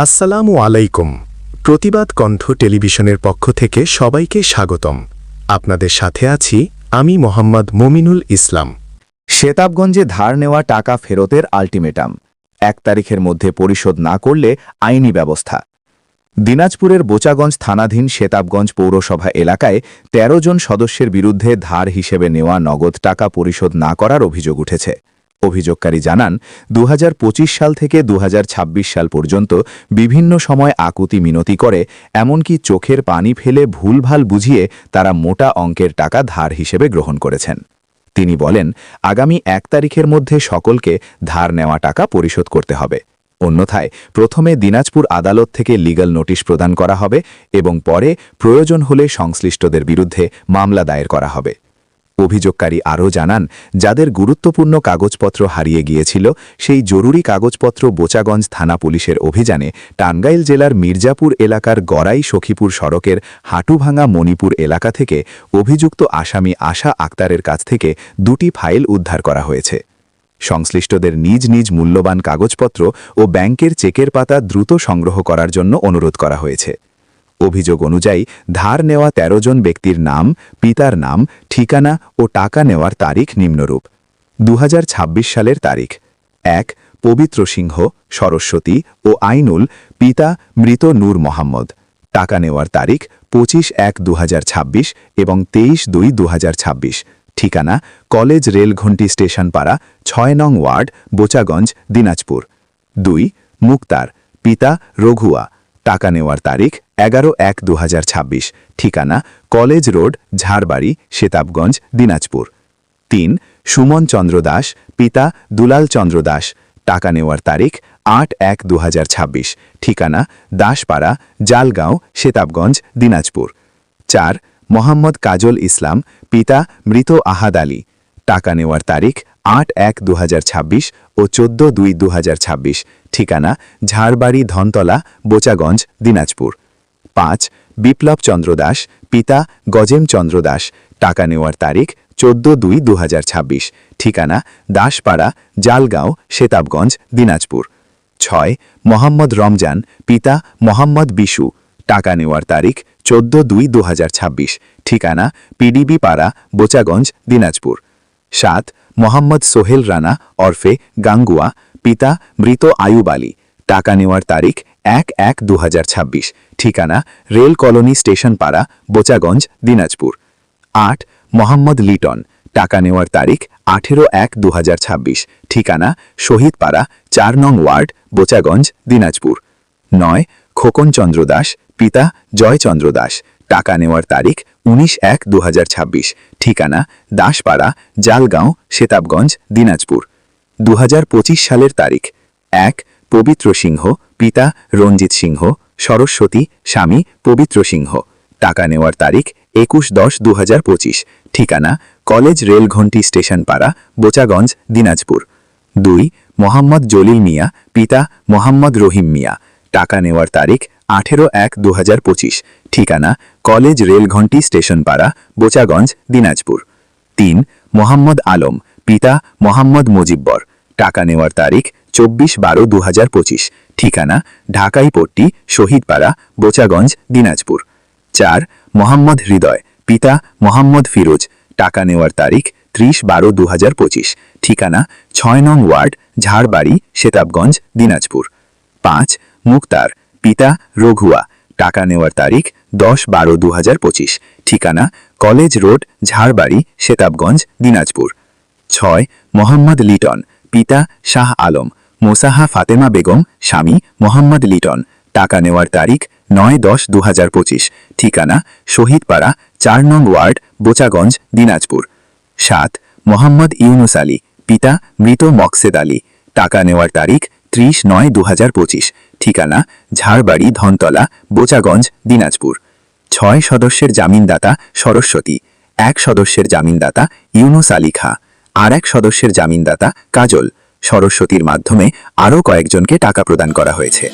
আসসালামু আলাইকুম। প্রতিবাদ কণ্ঠ টেলিভিশনের পক্ষ থেকে সবাইকে স্বাগতম। আপনাদের সাথে আছি আমি মোহাম্মদ মমিনুল ইসলাম। শেতাবগঞ্জে ধার নেওয়া টাকা ফেরতের আল্টিমেটাম, 1 তারিখের মধ্যে পরিশোধ না করলে আইনি ব্যবস্থা। দিনাজপুরের বোচাগঞ্জ থানাধীন শেতাবগঞ্জ পৌরসভা এলাকায় ১৩ জন সদস্যের বিরুদ্ধে ধার হিসেবে নেওয়া নগদ টাকা পরিশোধ না করার অভিযোগ উঠেছে। অভিযোগকারী জানান, ২০২৫ সাল থেকে ২০২৬ সাল পর্যন্ত বিভিন্ন সময় আকুতি মিনতি করে, এমনকি চোখের পানি ফেলে ভুলভাল বুঝিয়ে তারা মোটা অঙ্কের টাকা ধার হিসেবে গ্রহণ করেছেন। তিনি বলেন, আগামী 1 তারিখের মধ্যে সকলকে ধার নেওয়া টাকা পরিশোধ করতে হবে। অন্যথায় প্রথমে দিনাজপুর আদালত থেকে লিগ্যাল নোটিশ প্রদান করা হবে এবং পরে প্রয়োজন হলে সংশ্লিষ্টদের বিরুদ্ধে মামলা দায়ের করা হবে। অভিযোগকারী আরও জানান, যাদের গুরুত্বপূর্ণ কাগজপত্র হারিয়ে গিয়েছিল সেই জরুরি কাগজপত্র বোচাগঞ্জ থানা পুলিশের অভিযানে টাঙ্গাইল জেলার মির্জাপুর এলাকার গড়াই সখীপুর সড়কের হাটুভাঙা মণিপুর এলাকা থেকে অভিযুক্ত আসামি আশা আক্তারের কাছ থেকে 2টি ফাইল উদ্ধার করা হয়েছে। সংশ্লিষ্টদের নিজ নিজ মূল্যবান কাগজপত্র ও ব্যাংকের চেকের পাতা দ্রুত সংগ্রহ করার জন্য অনুরোধ করা হয়েছে। অভিযোগ অনুযায়ী ধার নেওয়া ১৩ জন ব্যক্তির নাম, পিতার নাম, ঠিকানা ও টাকা নেওয়ার তারিখ নিম্নরূপ। ২০২৬ সালের তারিখ: ১ পবিত্র সিংহ, সরস্বতী ও আইনুল, পিতা মৃত নূর মোহাম্মদ। টাকা নেওয়ার তারিখ ২৫/১/২০২৬ এবং ২৩/২/২০২৬। ঠিকানা কলেজ রেলঘণ্টি স্টেশন পাড়া, ৬ নং ওয়ার্ড, বোচাগঞ্জ, দিনাজপুর। ২ মুক্তার, পিতা রঘুয়া। টাকা নেওয়ার তারিখ ১১/১/২০২৬। ঠিকানা কলেজ রোড, ঝাড়বাড়ি, শেতাবগঞ্জ, দিনাজপুর। ৩ সুমন চন্দ্র দাস, পিতা দুলাল চন্দ্র দাস। টাকা নেওয়ার তারিখ ৮/১/২০২৬। ঠিকানা দাসপাড়া, জালগাঁও, শেতাবগঞ্জ, দিনাজপুর। ৪ মোহাম্মদ কাজল ইসলাম, পিতা মৃত আহাদ আলী। টাকা নেওয়ার তারিখ ৮/১/২০২৬ ও ১৪/২/২০২৬। ঠিকানা ঝাড়বাড়ি, ধনতলা, বোচাগঞ্জ, দিনাজপুর। ৫ বিপ্লব চন্দ্র দাস, পিতা গজেম চন্দ্র দাস। টাকা নেওয়ার তারিখ ১৪/২/২০২৬। ঠিকানা দাসপাড়া, জালগাঁও, শেতাবগঞ্জ, দিনাজপুর। ৬ মোহাম্মদ রমজান, পিতা মোহাম্মদ বিশু। টাকা নেওয়ার তারিখ ১৪/২/২০২৬। ঠিকানা পিডিবি পাড়া, বোচাগঞ্জ, দিনাজপুর। ৭ মোহাম্মদ সোহেল রানা ওরফে গাঙ্গুয়া, পিতা মৃত আয়ুব আলী। টাকা নেওয়ার তারিখ ১/১/২০২৬। ঠিকানা রেল কলোনি স্টেশন পাড়া, বোচাগঞ্জ, দিনাজপুর। ৮ মোহাম্মদ লিটন। টাকা নেওয়ার তারিখ ১৮/১/২০২৬। ঠিকানা শহীদ পাড়া, ৪ নং ওয়ার্ড, বোচাগঞ্জ, দিনাজপুর। ৯ খোকন চন্দ্র দাস, পিতা জয়চন্দ্র দাস। টাকা নেওয়ার তারিখ ১৯/১/২০২৬। ঠিকানা দাসপাড়া, জালগাঁও, শেতাবগঞ্জ, দিনাজপুর। ২০২৫ সালের তারিখ: ১ পবিত্র সিংহ, পিতা রঞ্জিত সিংহ, সরস্বতী, স্বামী পবিত্র সিংহ। টাকা নেওয়ার তারিখ ২১/১০/২০২৫। ঠিকানা কলেজ রেলঘণ্টি স্টেশন পাড়া, বোচাগঞ্জ, দিনাজপুর। ২ মোহাম্মদ জলিল মিয়া, পিতা মোহাম্মদ রহিম মিয়া। টাকা নেওয়ার তারিখ ১৮/১/২০২৫। ঠিকানা কলেজ রেলঘণ্টি স্টেশন পাড়া, বোচাগঞ্জ, দিনাজপুর। ৩ মোহাম্মদ আলম, পিতা মোহাম্মদ মুজিব্বর। টাকা নেওয়ার তারিখ ২৪/১২/২০২৫। ঠিকানা ঢাকাইপট্টি, শহীদপাড়া, বোচাগঞ্জ, দিনাজপুর। ৪ মোহাম্মদ হৃদয়, পিতা মোহাম্মদ ফিরোজ। টাকা নেওয়ার তারিখ ৩০/১২/২০২৫। ঠিকানা ৬ নং ওয়ার্ড, ঝাড়বাড়ি, শেতাবগঞ্জ, দিনাজপুর। ৫ মুক্তার, পিতা রঘুয়া। টাকা নেওয়ার তারিখ ১০/১২/২০২৫। ঠিকানা কলেজ রোড, ঝাড়বাড়ি, শেতাবগঞ্জ, দিনাজপুর। ৬ মোহাম্মদ লিটন, পিতা শাহ আলম, মোসাহা ফাতেমা বেগম, স্বামী মোহাম্মদ লিটন। টাকা নেওয়ার তারিখ ৯/১০/২০২৫। ঠিকানা শহীদপাড়া, ৪ নং ওয়ার্ড, বোচাগঞ্জ, দিনাজপুর। ৭ মোহাম্মদ ইউনুস আলী, পিতা মৃত মকসেদ আলী। টাকা নেওয়ার তারিখ ৩০/৯/২০২৫। ঠিকানা ঝাড়বাড়ি, ধনতলা, বোচাগঞ্জ, দিনাজপুর। ৬ সদস্যের জামিনদাতা সরস্বতী। ১ সদস্যের জামিনদাতা ইউনুস আলী খা। আর ১ সদস্যের জামিনদাতা কাজল। সরস্বতীর মাধ্যমে আরও কয়েকজনকে টাকা প্রদান করা হয়েছে।